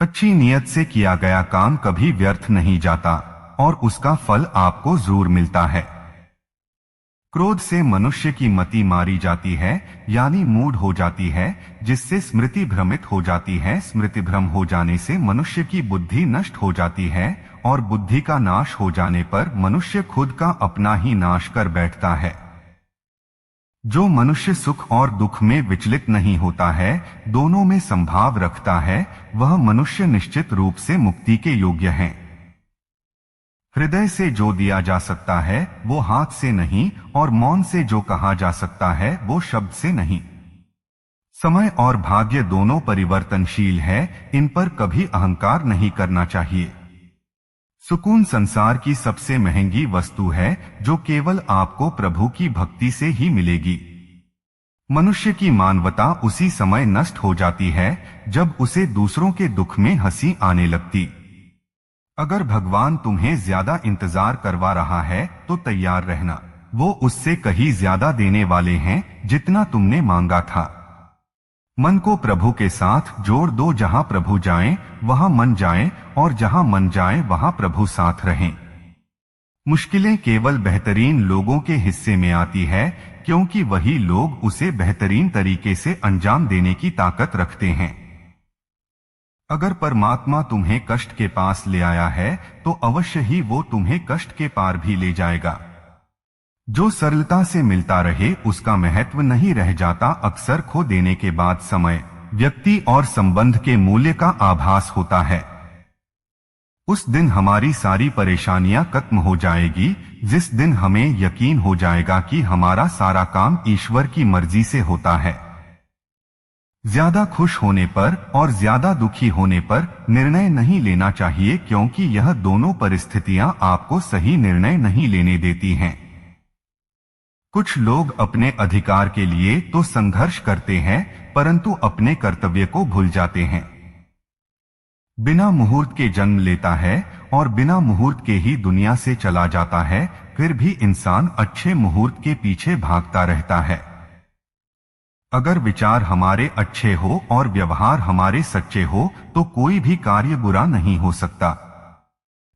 अच्छी नियत से किया गया काम कभी व्यर्थ नहीं जाता और उसका फल आपको जरूर मिलता है। क्रोध से मनुष्य की मति मारी जाती है, यानी मूड हो जाती है, जिससे स्मृति भ्रमित हो जाती है। स्मृति भ्रम हो जाने से मनुष्य की बुद्धि नष्ट हो जाती है और बुद्धि का नाश हो जाने पर मनुष्य खुद का अपना ही नाश कर बैठता है। जो मनुष्य सुख और दुख में विचलित नहीं होता है, दोनों में संभाव रखता है, वह मनुष्य निश्चित रूप से मुक्ति के योग्य है। हृदय से जो दिया जा सकता है वो हाथ से नहीं, और मौन से जो कहा जा सकता है वो शब्द से नहीं। समय और भाग्य दोनों परिवर्तनशील है, इन पर कभी अहंकार नहीं करना चाहिए। सुकून संसार की सबसे महंगी वस्तु है, जो केवल आपको प्रभु की भक्ति से ही मिलेगी। मनुष्य की मानवता उसी समय नष्ट हो जाती है जब उसे दूसरों के दुख में हंसी आने लगती। अगर भगवान तुम्हें ज्यादा इंतजार करवा रहा है तो तैयार रहना, वो उससे कहीं ज्यादा देने वाले हैं जितना तुमने मांगा था। मन को प्रभु के साथ जोड़ दो, जहां प्रभु जाएं वहां मन जाए, और जहां मन जाए वहां प्रभु साथ रहें। मुश्किलें केवल बेहतरीन लोगों के हिस्से में आती है, क्योंकि वही लोग उसे बेहतरीन तरीके से अंजाम देने की ताकत रखते हैं। अगर परमात्मा तुम्हें कष्ट के पास ले आया है तो अवश्य ही वो तुम्हें कष्ट के पार भी ले जाएगा। जो सरलता से मिलता रहे उसका महत्व नहीं रह जाता। अक्सर खो देने के बाद समय, व्यक्ति और संबंध के मूल्य का आभास होता है। उस दिन हमारी सारी परेशानियां खत्म हो जाएगी, जिस दिन हमें यकीन हो जाएगा कि हमारा सारा काम ईश्वर की मर्जी से होता है। ज्यादा खुश होने पर और ज्यादा दुखी होने पर निर्णय नहीं लेना चाहिए, क्योंकि यह दोनों परिस्थितियां आपको सही निर्णय नहीं लेने देती हैं। कुछ लोग अपने अधिकार के लिए तो संघर्ष करते हैं, परंतु अपने कर्तव्य को भूल जाते हैं। बिना मुहूर्त के जन्म लेता है और बिना मुहूर्त के ही दुनिया से चला जाता है, फिर भी इंसान अच्छे मुहूर्त के पीछे भागता रहता है। अगर विचार हमारे अच्छे हो और व्यवहार हमारे सच्चे हो तो कोई भी कार्य बुरा नहीं हो सकता।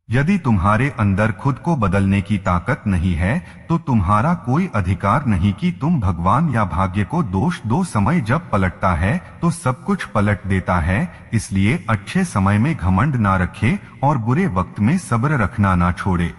यदि तुम्हारे अंदर खुद को बदलने की ताकत नहीं है तो तुम्हारा कोई अधिकार नहीं कि तुम भगवान या भाग्य को दोष दो। समय जब पलटता है तो सब कुछ पलट देता है, इसलिए अच्छे समय में घमंड ना रखे और बुरे वक्त में सब्र रखना ना छोड़े।